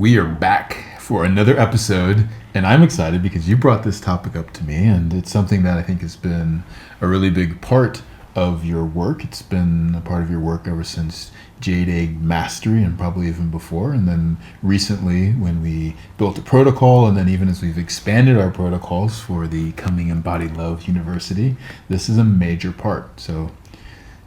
We are back for another episode, and I'm excited because you brought this topic up to me, and it's something that I think has been a really big part of your work. It's been a part of your work ever since Jade Egg Mastery and probably even before, and then recently when we built a protocol, and then even as we've expanded our protocols for the coming Embodied Love University, this is a major part. So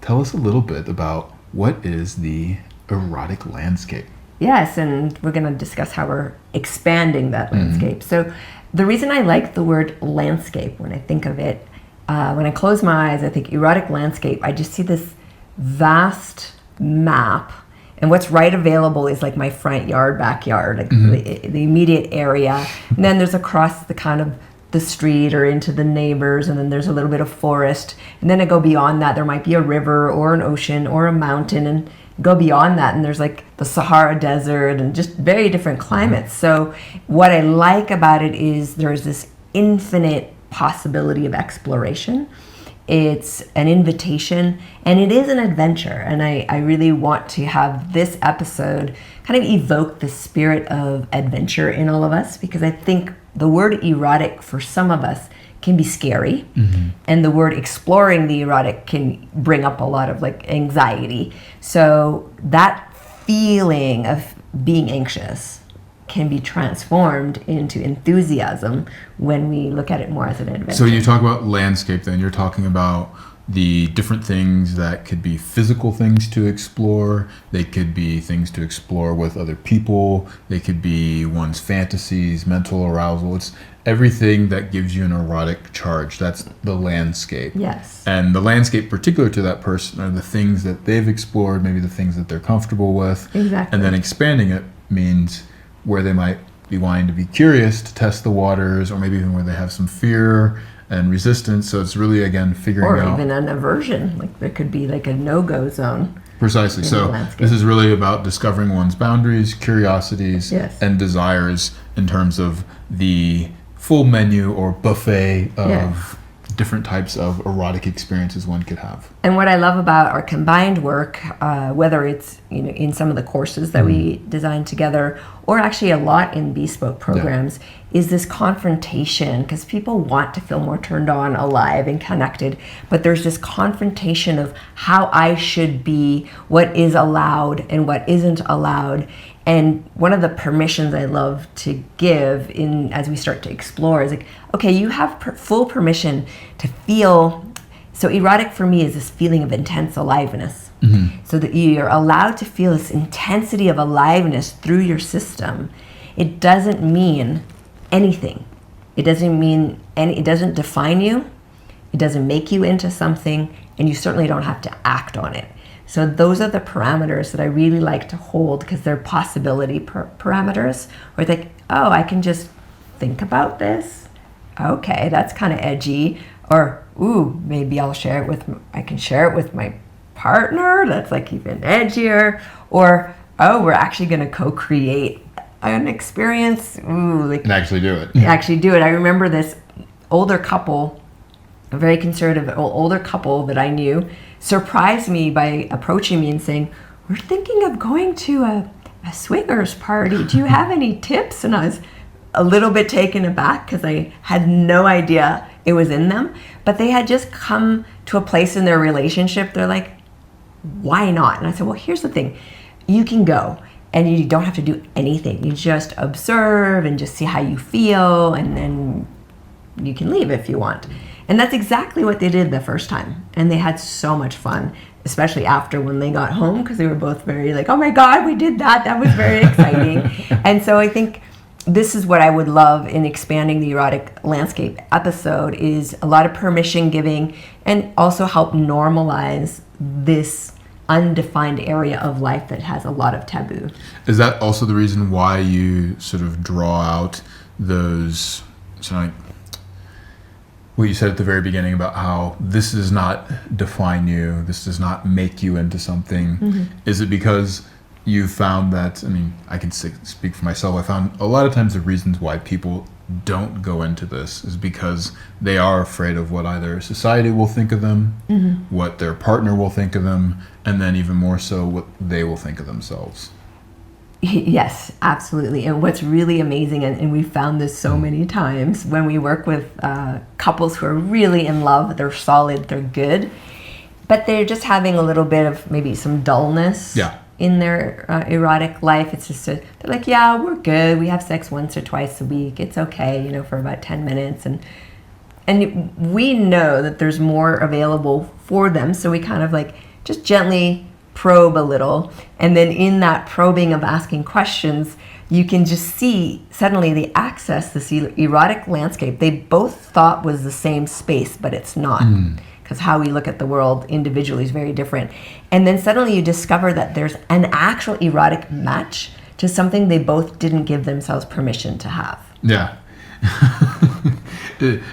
tell us a little bit about what is the erotic landscape. Yes, and we're going to discuss how we're expanding that landscape. So the reason I like the word landscape when I think of it, when I close my eyes, I think erotic landscape, I just see this vast map, and what's right available is like my front yard, backyard, like the immediate area. And then there's across the kind of the street or into the neighbors, and then there's a little bit of forest. And then I go beyond that, there might be a river or an ocean or a mountain, and go beyond that, and there's like the Sahara Desert and just very different climates. So what I like about it is there's this infinite possibility of exploration. It's an invitation, and it is an adventure. And I really want to have this episode kind of evoke the spirit of adventure in all of us, because I think the word erotic for some of us can be scary, and the word exploring the erotic can bring up a lot of like anxiety. So that feeling of being anxious can be transformed into enthusiasm when we look at it more as an adventure. So you talk about landscape, then you're talking about the different things that could be physical things to explore. They could be things to explore with other people. They could be one's fantasies, mental arousal. It's everything that gives you an erotic charge. That's the landscape. Yes. And the landscape particular to that person are the things that they've explored, maybe the things that they're comfortable with. Exactly. And then expanding it means where they might be wanting to be curious to test the waters, or maybe even where they have some fear and resistance. So it's really, again, figuring out. Or even an aversion. Like there could be like a no-go zone. Precisely. So this is really about discovering one's boundaries, curiosities, and desires in terms of the full menu or buffet of different types of erotic experiences one could have. And what I love about our combined work, whether it's in some of the courses that we designed together, or actually a lot in bespoke programs, is this confrontation, because people want to feel more turned on, alive, and connected, but there's this confrontation of how I should be, what is allowed and what isn't allowed. And one of the permissions I love to give as we start to explore is like, okay, you have full permission to feel. So erotic for me is this feeling of intense aliveness. So that you're allowed to feel this intensity of aliveness through your system. It doesn't mean anything. It doesn't define you. It doesn't make you into something, and you certainly don't have to act on it. So those are the parameters that I really like to hold, because they're possibility parameters, where it's like, oh, I can just think about this. Okay, that's kind of edgy. Or, ooh, maybe I can share it with my partner. That's like even edgier. Or, oh, we're actually going to co-create an experience. Ooh, like, and actually do it. Actually do it. I remember this older couple, a very conservative older couple that I knew, surprised me by approaching me and saying, we're thinking of going to a swingers party. Do you have any tips? And I was a little bit taken aback because I had no idea it was in them. But they had just come to a place in their relationship. They're like, why not? And I said, well, here's the thing. You can go and you don't have to do anything. You just observe and just see how you feel, and then you can leave if you want. And that's exactly what they did the first time. And they had so much fun, especially after when they got home, because they were both very like, oh my God, we did that. That was very exciting. And so I think this is what I would love in expanding the erotic landscape episode, is a lot of permission giving, and also help normalize this undefined area of life that has a lot of taboo. Is that also the reason why you sort of draw out those, what you said at the very beginning about how this does not define you, this does not make you into something? Is it because you found that, I can speak for myself, I found a lot of times the reasons why people don't go into this is because they are afraid of what either society will think of them, what their partner will think of them, and then even more so what they will think of themselves. Yes, absolutely. And what's really amazing, and we found this so many times when we work with couples who are really in love, they're solid, they're good, but they're just having a little bit of maybe some dullness in their erotic life. It's just, they're like, yeah, we're good. We have sex once or twice a week. It's okay, for about 10 minutes. And we know that there's more available for them. So we kind of like just gently probe a little, and then in that probing of asking questions, you can just see suddenly the access, this erotic landscape they both thought was the same space, but it's not, because how we look at the world individually is very different. And then suddenly you discover that there's an actual erotic match to something they both didn't give themselves permission to have. Yeah.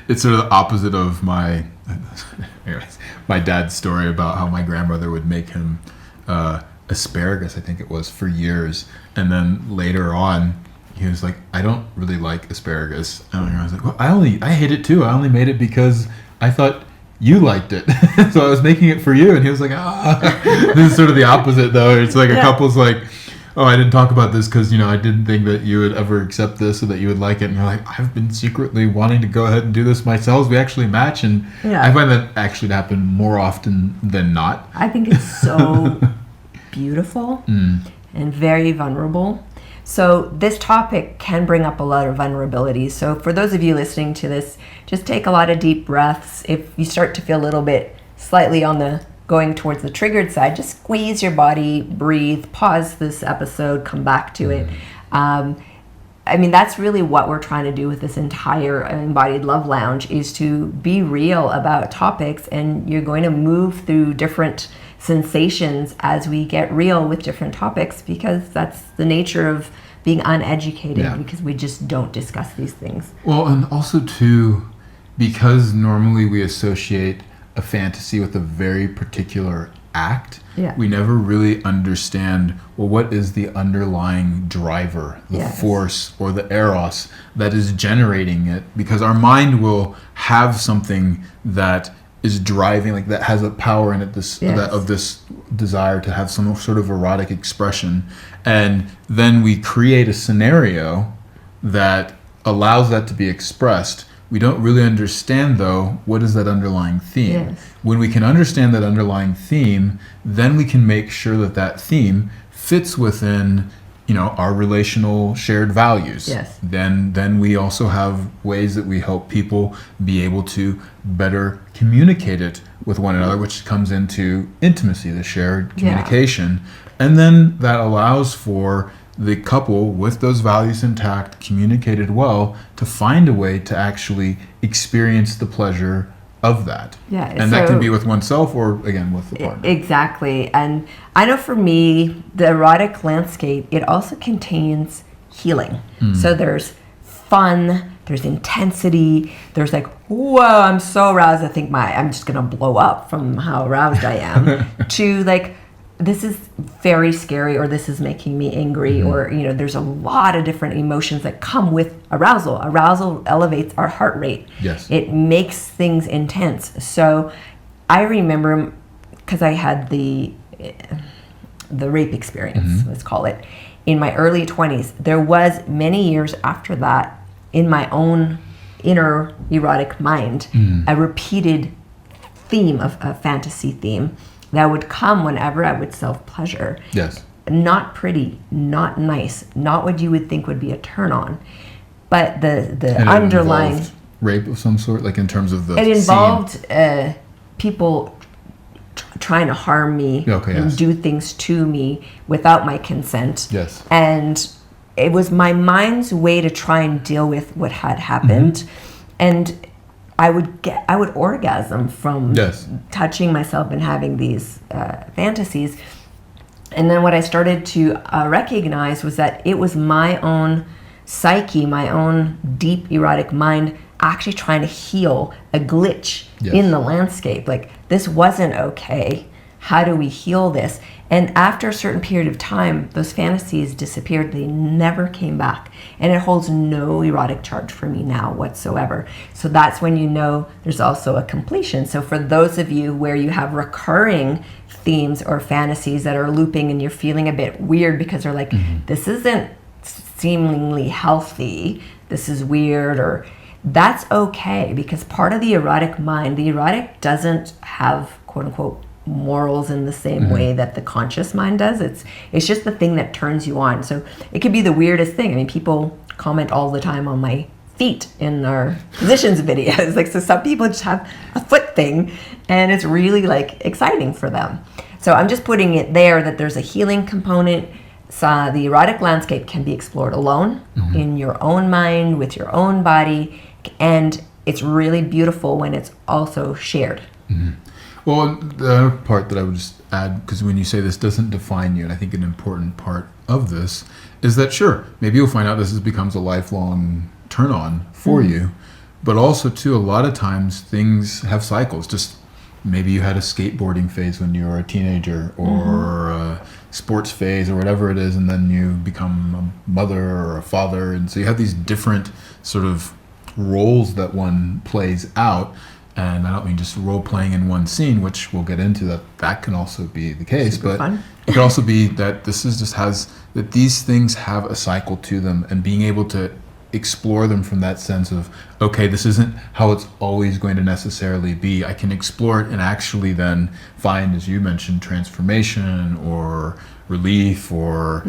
It's sort of the opposite of my dad's story about how my grandmother would make him asparagus, I think it was, for years, and then later on he was like, I don't really like asparagus, and I was like, well, I hate it too. I only made it because I thought you liked it. So I was making it for you. And he was like, This is sort of the opposite though. It's like a couple's like, oh, I didn't talk about this because I didn't think that you would ever accept this or that you would like it. And you're like, I've been secretly wanting to go ahead and do this myself. We actually match, and I find that actually to happen more often than not. I think it's so beautiful and very vulnerable. So this topic can bring up a lot of vulnerability. So for those of you listening to this, just take a lot of deep breaths. If you start to feel a little bit slightly on the going towards the triggered side, just squeeze your body, breathe, pause this episode, come back to it. That's really what we're trying to do with this entire Embodied Love Lounge, is to be real about topics, and you're going to move through different sensations as we get real with different topics, because that's the nature of being uneducated, because we just don't discuss these things. Well, and also too, because normally we associate a fantasy with a very particular act, we never really understand, well, what is the underlying driver, the force or the eros that is generating it, because our mind will have something that is driving, like that has a power in it, of this desire to have some sort of erotic expression, and then we create a scenario that allows that to be expressed. We don't really understand, though, what is that underlying theme. When we can understand that underlying theme, then we can make sure that that theme fits within our relational shared values. Then we also have ways that we help people be able to better communicate it with one another, which comes into intimacy, the shared communication. And then that allows for the couple, with those values intact, communicated well, to find a way to actually experience the pleasure of that. And that can be with oneself or, again, with the partner. Exactly. And I know for me, the erotic landscape, it also contains healing. So there's fun, there's intensity, there's like, whoa, I'm so aroused, I think I'm just going to blow up from how aroused I am, to like, this is very scary, or this is making me angry, or, there's a lot of different emotions that come with arousal. Arousal elevates our heart rate. It makes things intense. So I remember, because I had the rape experience, let's call it, in my early 20s. There was many years after that, in my own inner erotic mind, a repeated theme, of a fantasy theme, that would come whenever I would self-pleasure. Not pretty, not nice, not what you would think would be a turn on. But the underlying... rape of some sort, like in terms of the It involved people trying to harm me and do things to me without my consent. And it was my mind's way to try and deal with what had happened. And I would orgasm from touching myself and having these fantasies. And then what I started to recognize was that it was my own psyche, my own deep erotic mind, actually trying to heal a glitch in the landscape. Like, this wasn't okay. how do we heal this? And after a certain period of time, those fantasies disappeared. They never came back. And it holds no erotic charge for me now whatsoever. So that's when you know there's also a completion. So for those of you where you have recurring themes or fantasies that are looping and you're feeling a bit weird because they're like, this isn't seemingly healthy, this is weird, or that's okay, because part of the erotic mind, the erotic doesn't have quote unquote morals in the same way that the conscious mind does. It's just the thing that turns you on. So it could be the weirdest thing. I mean, people comment all the time on my feet in our positions videos. Like, so some people just have a foot thing and it's really like exciting for them. So I'm just putting it there that there's a healing component. So the erotic landscape can be explored alone, in your own mind, with your own body, and it's really beautiful when it's also shared. Well, the other part that I would just add, because when you say this doesn't define you, and I think an important part of this is that, sure, maybe you'll find out this becomes a lifelong turn on for you, but also too, a lot of times things have cycles. Just maybe you had a skateboarding phase when you were a teenager, or a sports phase, or whatever it is, and then you become a mother or a father, and so you have these different sort of roles that one plays out. And I don't mean just role playing in one scene, which we'll get into, that can also be the case. Super but fun. It could also be that this is just that these things have a cycle to them, and being able to explore them from that sense of, okay, this isn't how it's always going to necessarily be. I can explore it and actually then find, as you mentioned, transformation or relief, or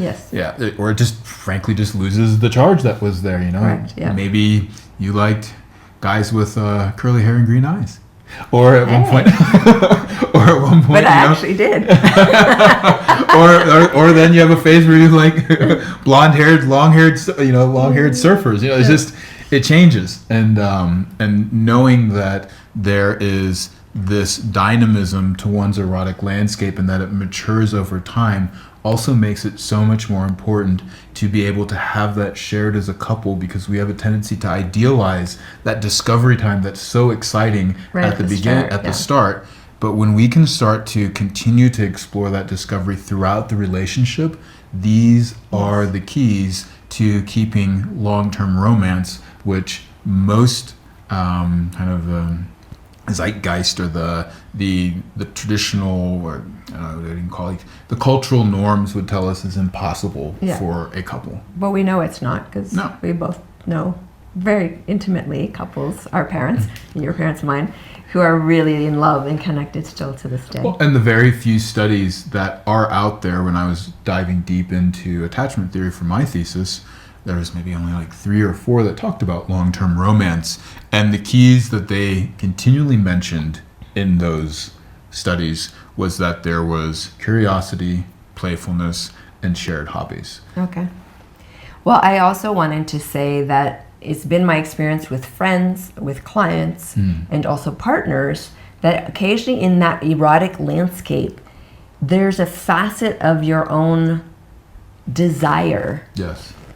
or it just frankly just loses the charge that was there. Correct, yeah. Maybe you liked guys with curly hair and green eyes, or at one point, But I actually did. or then you have a phase where you like blonde-haired, long-haired surfers. It's just, it changes, and knowing that there is this dynamism to one's erotic landscape and that it matures over time also makes it so much more important to be able to have that shared as a couple, because we have a tendency to idealize that discovery time that's so exciting at the beginning, at the start. But when we can start to continue to explore that discovery throughout the relationship, these are the keys to keeping long-term romance, which most zeitgeist, or the traditional, or I don't know what you can call it, the cultural norms would tell us is impossible for a couple. Well, we know it's not, because we both know very intimately couples, our parents, your parents, mine, who are really in love and connected still to this day. Well, and the very few studies that are out there, when I was diving deep into attachment theory for my thesis, there was maybe only like 3 or 4 that talked about long-term romance. And the keys that they continually mentioned in those studies was that there was curiosity, playfulness, and shared hobbies. Okay. Well, I also wanted to say that it's been my experience with friends, with clients, and also partners, that occasionally in that erotic landscape, there's a facet of your own desire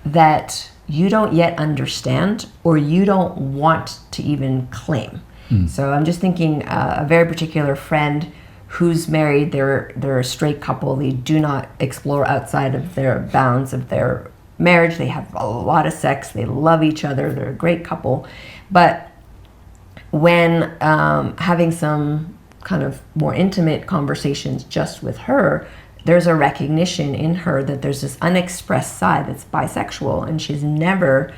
that you don't yet understand, or you don't want to even claim. So I'm just thinking a very particular friend who's married, they're a straight couple, they do not explore outside of their bounds of their marriage, they have a lot of sex, they love each other, they're a great couple. But when having some kind of more intimate conversations just with her, there's a recognition in her that there's this unexpressed side that's bisexual, and she's never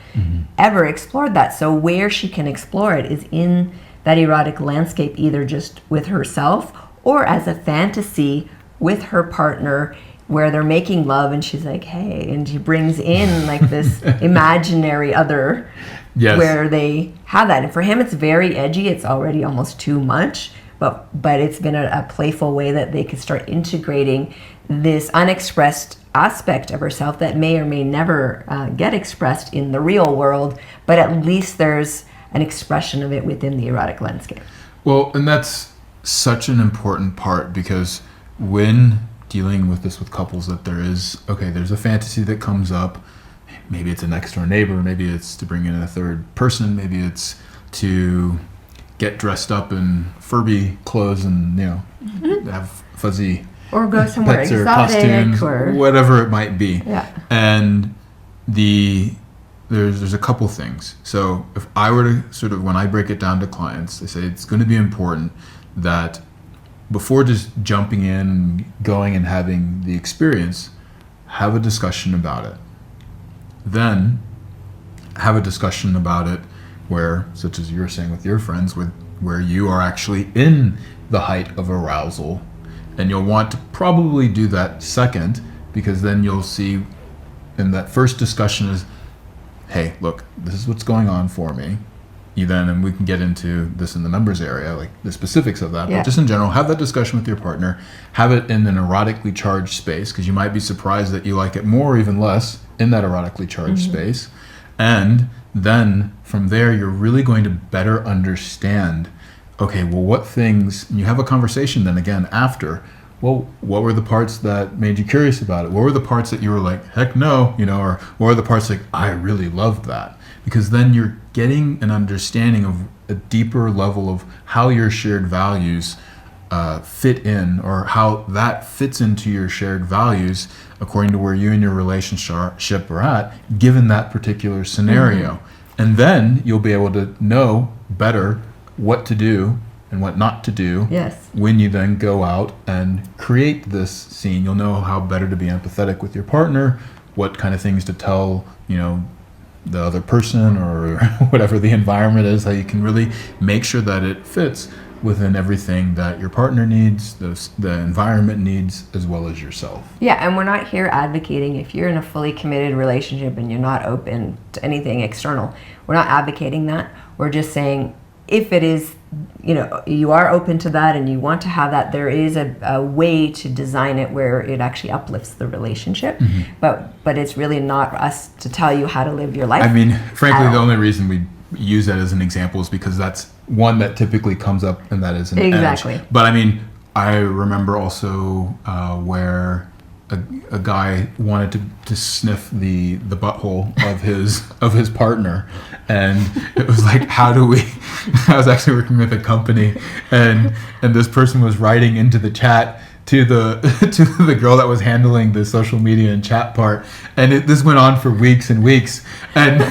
ever explored that. So where she can explore it is in that erotic landscape, either just with herself or as a fantasy with her partner, where they're making love and she's like, hey, and she brings in like this imaginary other where they have that. And for him, it's very edgy. It's already almost too much, but it's been a playful way that they could start integrating this unexpressed aspect of herself that may or may never get expressed in the real world, but at least there's an expression of it within the erotic landscape. Well, and that's such an important part, because when dealing with this with couples, that there's a fantasy that comes up. Maybe it's a next door neighbor, maybe it's to bring in a third person, maybe it's to get dressed up in Furby clothes and, have fuzzy or go somewhere pets exotic or costumes, or whatever it might be. Yeah. And there's a couple things. So if I were to sort of, when I break it down to clients, I say it's going to be important that before just jumping in and going and having the experience, have a discussion about it. Then have a discussion about it where, such as you were saying with your friends, where you are actually in the height of arousal. And you'll want to probably do that second, because then you'll see in that first discussion is, hey, look, this is what's going on for me. And we can get into this in the numbers area, like the specifics of that. Yeah. But just in general, have that discussion with your partner. Have it in an erotically charged space, because you might be surprised that you like it more or even less in that erotically charged space. And then from there, you're really going to better understand, okay, well, what things, and you have a conversation then again after, well, what were the parts that made you curious about it? What were the parts that you were like, heck no, or what were the parts like, I really loved that? Because then you're getting an understanding of a deeper level of how your shared values fit in, or how that fits into your shared values according to where you and your relationship are at, given that particular scenario. And then you'll be able to know better what to do and what not to do. Yes. When you then go out and create this scene, you'll know how better to be empathetic with your partner, what kind of things to tell, the other person or whatever the environment is, how you can really make sure that it fits within everything that your partner needs, the environment needs, as well as yourself. Yeah, and we're not here advocating if you're in a fully committed relationship and you're not open to anything external. We're not advocating that. We're just saying if it is, you are open to that and you want to have that, there is a way to design it where it actually uplifts the relationship. But it's really not us to tell you how to live your life. I mean, frankly, the only reason we use that as an example is because that's one that typically comes up, and that is an exactly edge. But I mean, I remember also where a guy wanted to sniff the butthole of his partner, and it was like, how do we? I was actually working with a company, and this person was writing into the chat to the girl that was handling the social media and chat part, and this went on for weeks and weeks, and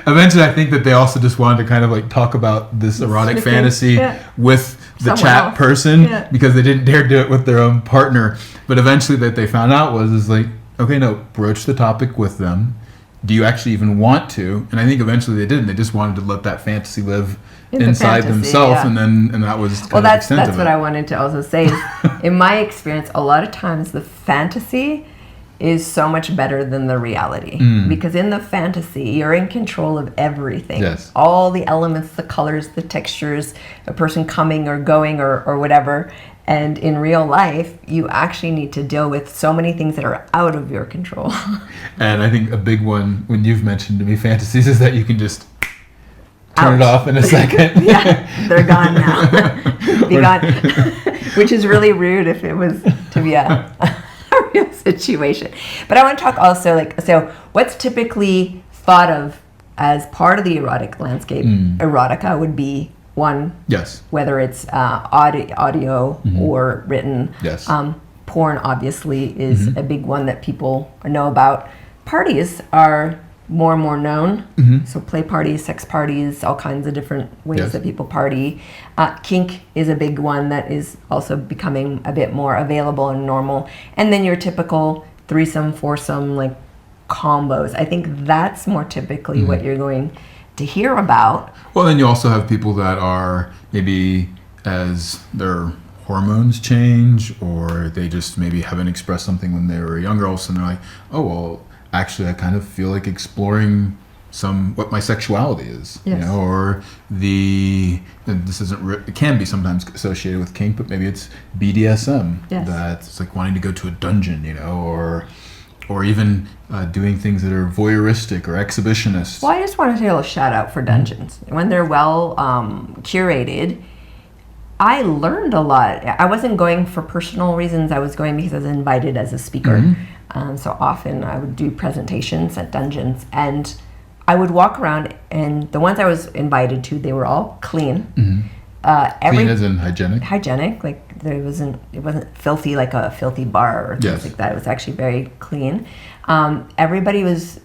eventually I think that they also just wanted to kind of like talk about this erotic fantasy with the chat person, because they didn't dare do it with their own partner. But eventually that they found out is like, okay, no, broach the topic with them. Do you actually even want to? And I think eventually they didn't. They just wanted to let that fantasy live inside themselves, and that was kind of the extent of it. That's what I wanted to also say. In my experience, a lot of times the fantasy is so much better than the reality, because in the fantasy you're in control of everything. Yes. All the elements, the colors, the textures, a person coming or going or whatever. And in real life, you actually need to deal with so many things that are out of your control. And I think a big one, when you've mentioned to me fantasies, is that you can just turn it off in a second. Yeah, they're gone now. Be gone. Which is really rude if it was to be a real situation. But I want to talk also, so what's typically thought of as part of the erotic landscape? Erotica would be one. Yes. Whether it's audio or written. Yes. Porn obviously is a big one that people know about. Parties are more and more known. So play parties, sex parties, all kinds of different ways that people party. Kink is a big one that is also becoming a bit more available and normal. And then your typical threesome, foursome, like combos. I think that's more typically what you're going to hear about. Well, then you also have people that are maybe, as their hormones change, or they just maybe haven't expressed something when they were younger, all of a sudden they're like, oh, well, actually I kind of feel like exploring what my sexuality is. Yes. Or and this isn't, it can be sometimes associated with kink, but maybe it's BDSM. Yes. That's like wanting to go to a dungeon, or even doing things that are voyeuristic or exhibitionist. Well, I just want to take a shout out for dungeons. When they're well curated, I learned a lot. I wasn't going for personal reasons. I was going because I was invited as a speaker. So often I would do presentations at dungeons, and I would walk around, and the ones I was invited to, they were all clean. Clean as in hygienic? Hygienic, like it wasn't filthy like a filthy bar or things like that. It was actually very clean. Everybody was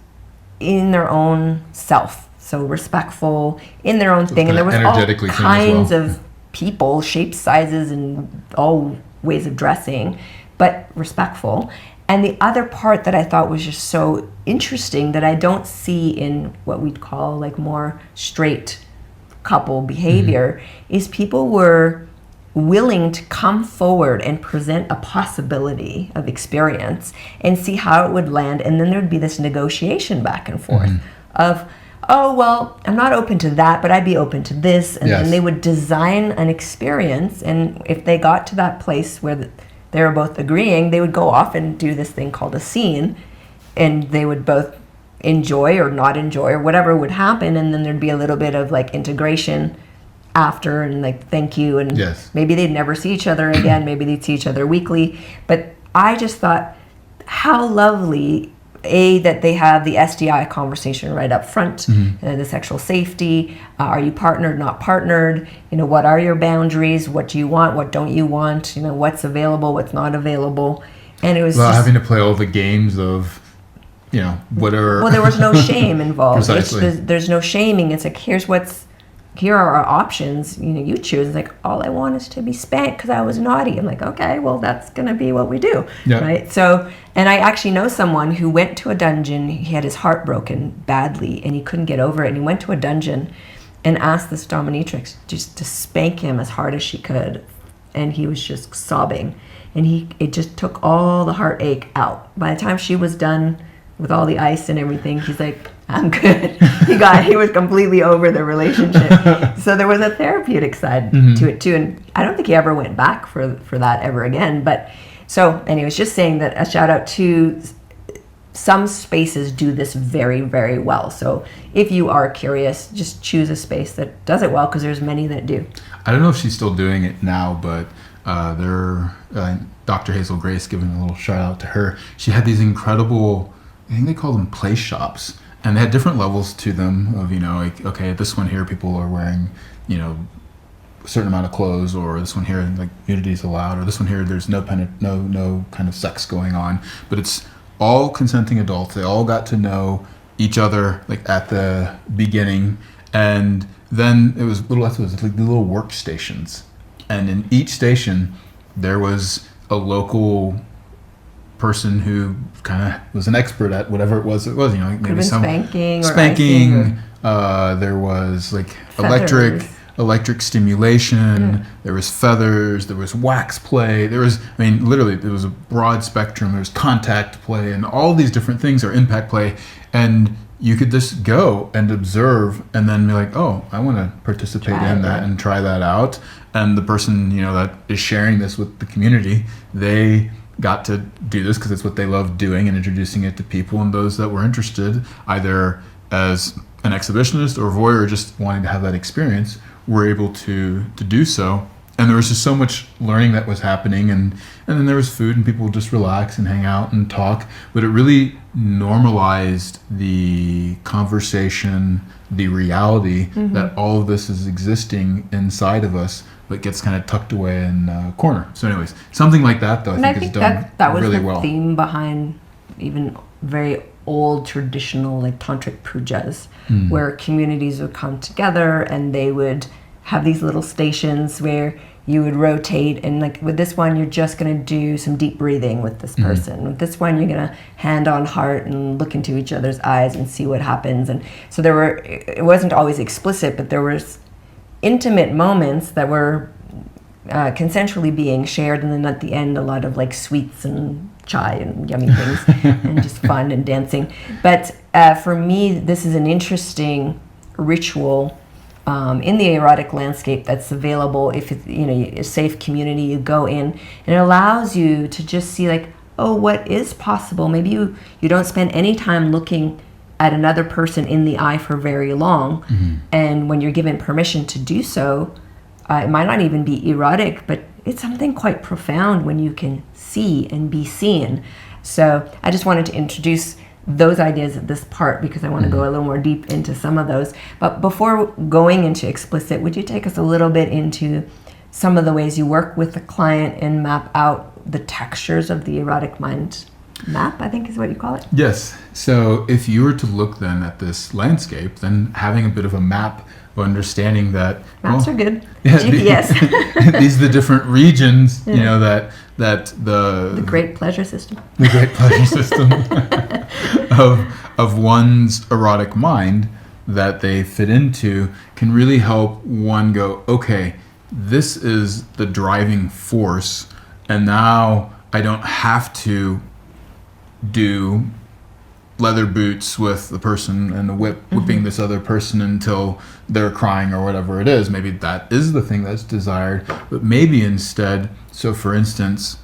in their own self, so respectful in their own thing, and there was all kinds of people, shapes, sizes, and all ways of dressing, but respectful. And the other part that I thought was just so interesting that I don't see in what we'd call like more straight couple behavior is people were willing to come forward and present a possibility of experience and see how it would land, and then there'd be this negotiation back and forth of, oh, well, I'm not open to that, but I'd be open to this, and then they would design an experience, and if they got to that place where they were both agreeing, they would go off and do this thing called a scene, and they would both enjoy or not enjoy or whatever would happen, and then there'd be a little bit of like integration after and like thank you, and maybe they'd never see each other again, maybe they'd see each other weekly. But I just thought how lovely that they have the SDI conversation right up front, the sexual safety, are you partnered, not partnered, what are your boundaries, what do you want, what don't you want, what's available, what's not available. And it was having to play all the games of whatever. Well, there was no shame involved. Precisely. There's no shaming. It's like, here are our options. You choose. It's like, all I want is to be spanked because I was naughty. I'm like, okay, well, that's going to be what we do. Right? So, and I actually know someone who went to a dungeon. He had his heart broken badly and he couldn't get over it. And he went to a dungeon and asked this dominatrix just to spank him as hard as she could. And he was just sobbing. And it just took all the heartache out. By the time she was done with all the ice and everything, he's like, I'm good. He was completely over the relationship. So there was a therapeutic side to it too, and I don't think he ever went back for that ever again. But so anyways, just saying that a shout out to some spaces do this very, very well. So if you are curious, just choose a space that does it well, because there's many that do. I don't know if she's still doing it now, but Dr. Hazel Grace, giving a little shout out to her. She had these incredible, I think they call them play shops. And they had different levels to them of, like, okay, this one here, people are wearing, a certain amount of clothes, or this one here, like, nudity is allowed, or this one here, there's no kind of sex going on. But it's all consenting adults. They all got to know each other, like, at the beginning. And then it was like the little workstations. And in each station, there was a local person who kind of was an expert at whatever it was, maybe some spanking, there was like feathers. electric stimulation, there was feathers, there was wax play, literally there was a broad spectrum. There was contact play, and all these different things are impact play, and you could just go and observe and then be like, oh, I want to participate in that and try that out. And the person that is sharing this with the community, they got to do this because it's what they love doing and introducing it to people, and those that were interested either as an exhibitionist or voyeur, just wanting to have that experience, were able to do so. And there was just so much learning that was happening, and then there was food and people would just relax and hang out and talk. But it really normalized the conversation, the reality that all of this is existing inside of us, but gets kind of tucked away in a corner. So anyways, something like that, though, I think is done that was really the well. Theme behind even very old traditional like tantric pujas, where communities would come together and they would have these little stations where you would rotate, and like with this one you're just going to do some deep breathing with this person. With this one you're going to hand on heart and look into each other's eyes and see what happens. And so it wasn't always explicit, but there was intimate moments that were consensually being shared, and then at the end a lot of like sweets and chai and yummy things and just fun and dancing. But for me, this is an interesting ritual in the erotic landscape that's available. If it's a safe community, you go in, and it allows you to just see like, oh, what is possible. Maybe you don't spend any time looking at another person in the eye for very long, and when you're given permission to do so, it might not even be erotic, but it's something quite profound when you can see and be seen. So I just wanted to introduce those ideas at this part because I want to go a little more deep into some of those. But before going into explicit, would you take us a little bit into some of the ways you work with the client and map out the textures of the erotic mind map, I think is what you call it? Yes. So if you were to look then at this landscape, then having a bit of a map of understanding that maps are good. Yeah, GPS. these are the different regions, you know, that the great pleasure system. The great pleasure system of one's erotic mind that they fit into can really help one go, okay, this is the driving force, and now I don't have to do leather boots with the person and whipping this other person until they're crying or whatever it is. Maybe that is the thing that's desired, but maybe instead, so for instance,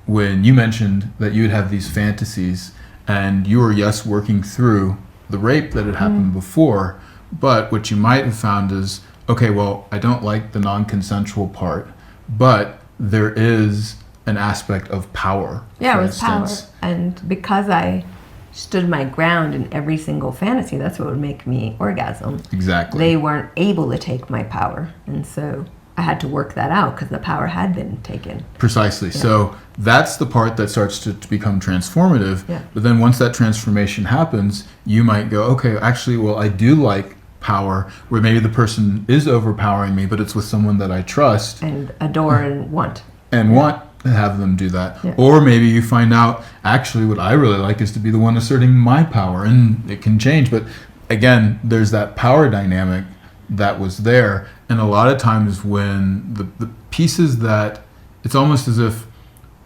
when you mentioned that you would have these fantasies and you were, yes, working through the rape that had happened before, but what you might have found is, okay, well, I don't like the non-consensual part, but there is an aspect of power. Yeah, it was power. And because I stood my ground in every single fantasy, that's what would make me orgasm. Exactly. They weren't able to take my power. And so I had to work that out because the power had been taken. Precisely. Yeah. So that's the part that starts to become transformative. Yeah. But then once that transformation happens, you might go, okay, actually, well, I do like power, where maybe the person is overpowering me, but it's with someone that I trust. And adore and want. And want to have them do that. Yeah. Or maybe you find out, actually, what I really like is to be the one asserting my power, and it can change. But again, there's that power dynamic that was there. And a lot of times when the pieces that, it's almost as if,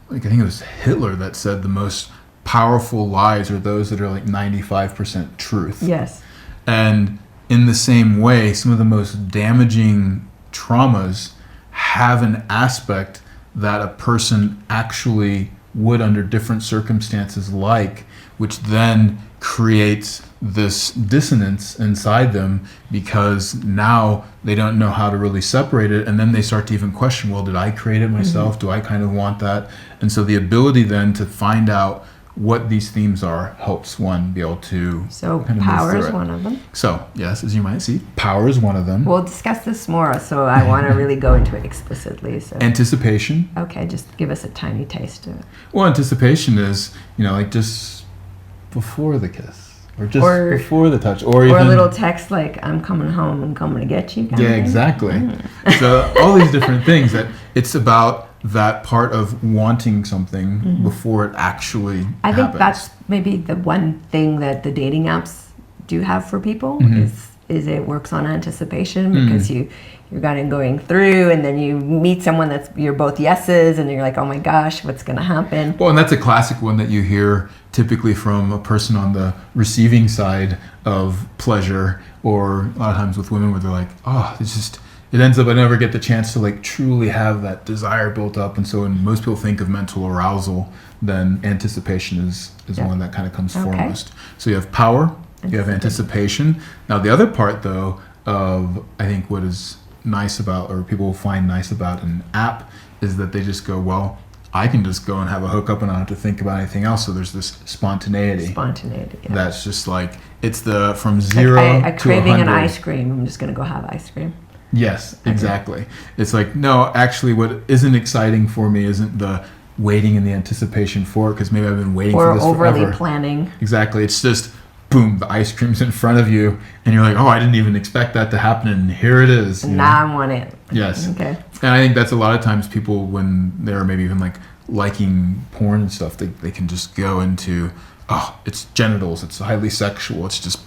like I think it was Hitler that said the most powerful lies are those that are like 95% truth. Yes. And in the same way, some of the most damaging traumas have an aspect that a person actually would under different circumstances like, which then creates this dissonance inside them because now they don't know how to really separate it, and then they start to even question, well, did I create it myself? Do I kind of want that? And so the ability then to find out what these themes are helps one be able to So kind of power move is through it. one of them. So yes, as you might see, power is one of them. We'll discuss this more, so I want to really go into it explicitly. So Anticipation. okay, just give us a tiny taste of it. Well, anticipation is, like just before the kiss, or just before the touch, or even a little text like, I'm coming home and coming to get you. Yeah, exactly. So all these different things, that it's about that part of wanting something before it actually I think happens. that's maybe the one thing that the dating apps do have for people is it works on anticipation because you're kind of going through, and then you meet someone you're both yeses, and you're like, oh my gosh, what's going to happen? Well, and that's a classic one that you hear typically from a person on the receiving side of pleasure, or a lot of times with women where they're like, oh, it ends up I never get the chance to like truly have that desire built up. And so when most people think of mental arousal, then anticipation is one that kind of comes foremost. So you have power, you have anticipation. Now the other part though of I think what is nice about, or people will find nice about an app, is that they just go, well, I can just go and have a hookup and I don't have to think about anything else. So there's this spontaneity. Spontaneity. Yeah. That's just like, it's the from zero to 100. Craving an ice cream. I'm just going to go have ice cream. Yes, exactly. It's like, no, actually what isn't exciting for me isn't the waiting and the anticipation for it, because maybe I've been waiting for this forever. Or overly planning. Exactly. It's just, boom, the ice cream's in front of you, and you're like, oh, I didn't even expect that to happen, and here it is. Now I want it. Yes. Okay. And I think that's a lot of times people, when they're maybe even like liking porn and stuff, they can just go into, oh, it's genitals, it's highly sexual, it's just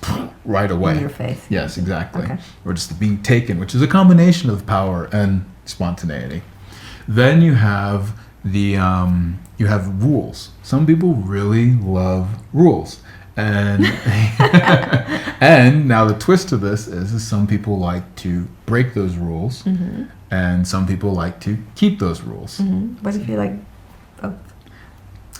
right away. In your face. Yes, exactly. Okay. Or just the being taken, which is a combination of power and spontaneity. Then you have you have rules. Some people really love rules. And and now the twist to this is some people like to break those rules, and some people like to keep those rules. What if you like both?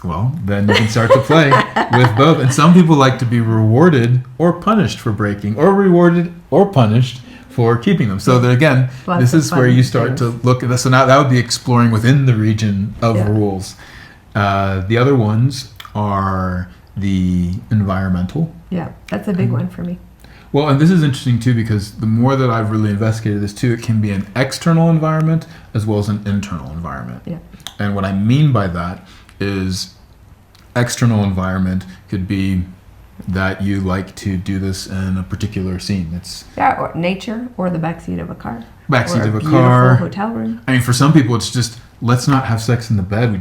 Well, then you can start to play with both. And some people like to be rewarded or punished for breaking, or rewarded or punished for keeping them. So again, this is where you start to look at this. So now that would be exploring within the region of rules. The other ones are the environmental. Yeah, that's a big one for me. Well, and this is interesting too, because the more that I've really investigated this too, it can be an external environment as well as an internal environment. Yeah. And what I mean by that is external environment could be that you like to do this in a particular scene. It's or nature, or the backseat of a car. Backseat of a beautiful car. Hotel room. I mean, for some people, it's just, let's not have sex in the bed. We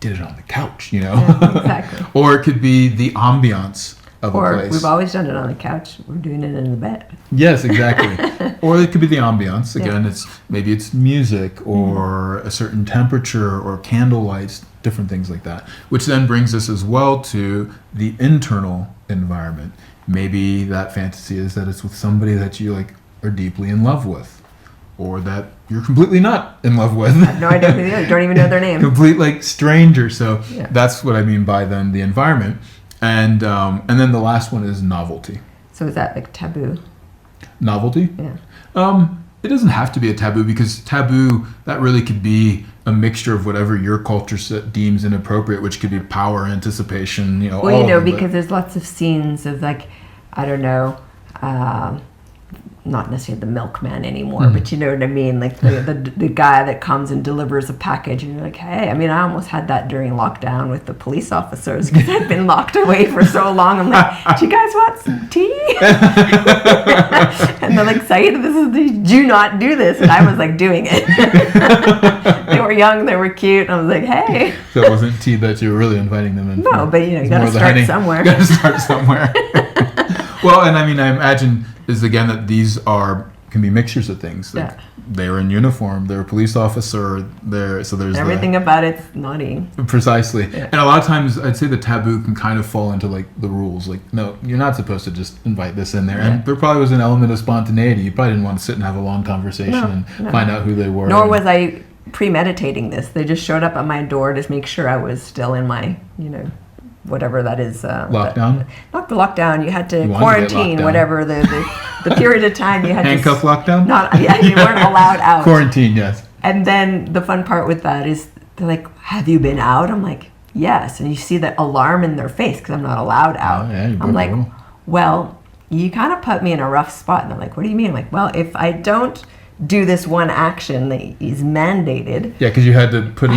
did it on the couch, you know? Yeah, exactly. Or it could be the ambiance of a place. Or we've always done it on the couch. We're doing it in the bed. Yes, exactly. Or it could be the ambiance. Again, maybe it's music or a certain temperature or candle lights, different things like that. Which then brings us as well to the internal environment. Maybe that fantasy is that it's with somebody that you are deeply in love with, or that you're completely not in love with. I have no idea who they are. Don't even know their name. Complete stranger. So that's what I mean by then the environment. And then the last one is novelty. So is that taboo? Novelty? Yeah. It doesn't have to be a taboo, because taboo, that really could be a mixture of whatever your culture deems inappropriate, which could be power, anticipation, Well, because there's lots of scenes of I don't know, not necessarily the milkman anymore, but you know what I mean? The guy that comes and delivers a package, and you're like, hey, I mean, I almost had that during lockdown with the police officers, because I'd been locked away for so long. I'm like, do you guys want some tea? And they're like, Saida, do not do this. And I was doing it. They were young, they were cute. And I was like, hey. So it wasn't tea that you were really inviting them in. No, but you got to start somewhere. You got to start somewhere. Well, and I mean, I imagine is again that these can be mixtures of things. They were in uniform, they're a police officer, so there's everything about it's naughty. Precisely. Yeah. And a lot of times I'd say the taboo can kind of fall into the rules. No, you're not supposed to just invite this in there. Yeah. And there probably was an element of spontaneity. You probably didn't want to sit and have a long conversation and find out who they were. Nor was I premeditating this. They just showed up at my door to make sure I was still in my, whatever that is. Lockdown? Not the lockdown. You had to quarantine, whatever the period of time you had handcuff to... lockdown? You weren't allowed out. Quarantine, yes. And then the fun part with that is they're like, have you been out? I'm like, yes. And you see the alarm in their face because I'm not allowed out. Oh, yeah, I'm like, well, you kind of put me in a rough spot. And they're like, what do you mean? I'm like, well, if I don't do this one action that is mandated. Yeah, because you had to put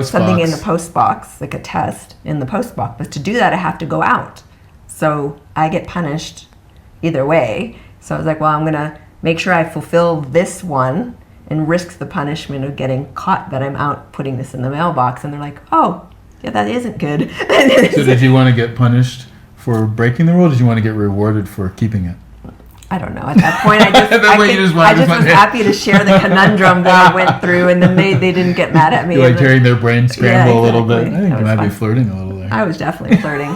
something in the post box, like a test in the post box. But to do that, I have to go out. So I get punished either way. So I was like, well, I'm going to make sure I fulfill this one and risk the punishment of getting caught that I'm out putting this in the mailbox. And they're like, oh, yeah, that isn't good. So did you want to get punished for breaking the rule, or did you want to get rewarded for keeping it? I don't know. At that point, I just was happy to share the conundrum that I went through, and then they didn't get mad at me. You're hearing their brain scramble a little bit. I think you might be flirting a little there. I was definitely flirting.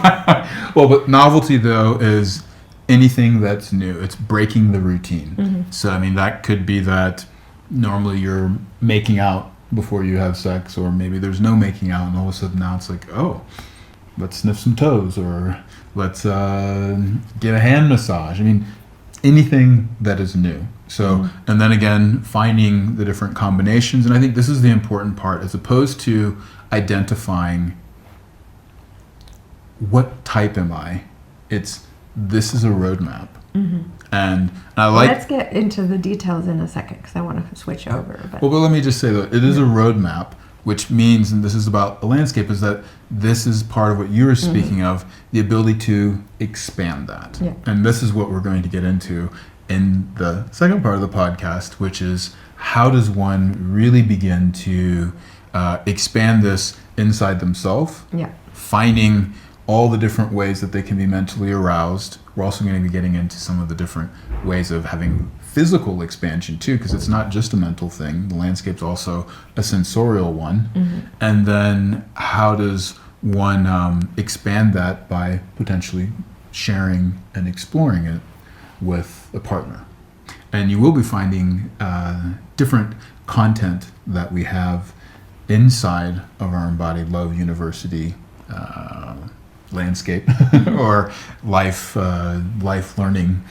Well, but novelty, though, is anything that's new. It's breaking the routine. Mm-hmm. So, I mean, that could be that normally you're making out before you have sex, or maybe there's no making out, and all of a sudden now it's like, oh, let's sniff some toes, or let's get a hand massage. I mean, anything that is new. So, and then again, finding the different combinations. And I think this is the important part, as opposed to identifying what type am I. This is a roadmap. Mm-hmm. And I like... Let's get into the details in a second, because I want to switch over. But let me just say that it is a roadmap, which means, and this is about the landscape, is that this is part of what you were speaking of, the ability to expand that. Yeah. And this is what we're going to get into in the second part of the podcast, which is how does one really begin to expand this inside themselves, finding all the different ways that they can be mentally aroused. We're also going to be getting into some of the different ways of having physical expansion too, because it's not just a mental thing. The landscape's also a sensorial one. Mm-hmm. And then how does one expand that by potentially sharing and exploring it with a partner? And you will be finding different content that we have inside of our Embodied Love University landscape or life learning,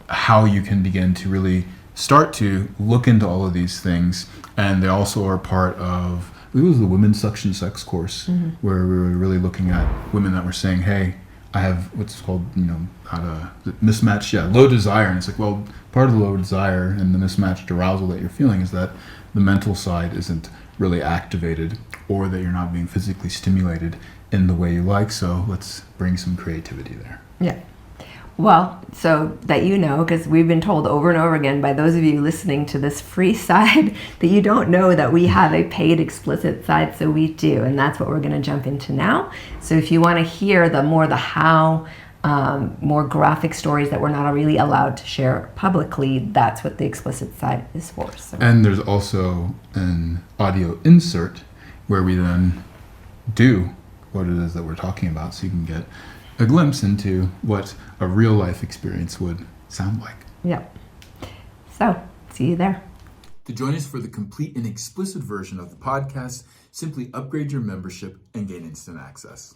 how you can begin to really start to look into all of these things. And they also are part of, I believe it was the Women's Suction Sex course, where we were really looking at women that were saying, hey, I have what's called, mismatch, low desire. And it's like, well, part of the low desire and the mismatched arousal that you're feeling is that the mental side isn't really activated, or that you're not being physically stimulated in the way you like. So let's bring some creativity there. Yeah. Well, so that because we've been told over and over again by those of you listening to this free side that you don't know that we have a paid explicit side, so we do, and that's what we're going to jump into now. So if you want to hear the how, more graphic stories that we're not really allowed to share publicly, that's what the explicit side is for. So. And there's also an audio insert where we then do what it is that we're talking about, so you can get a glimpse into what a real life experience would sound like. Yep. So, see you there. To join us for the complete and explicit version of the podcast, simply upgrade your membership and gain instant access.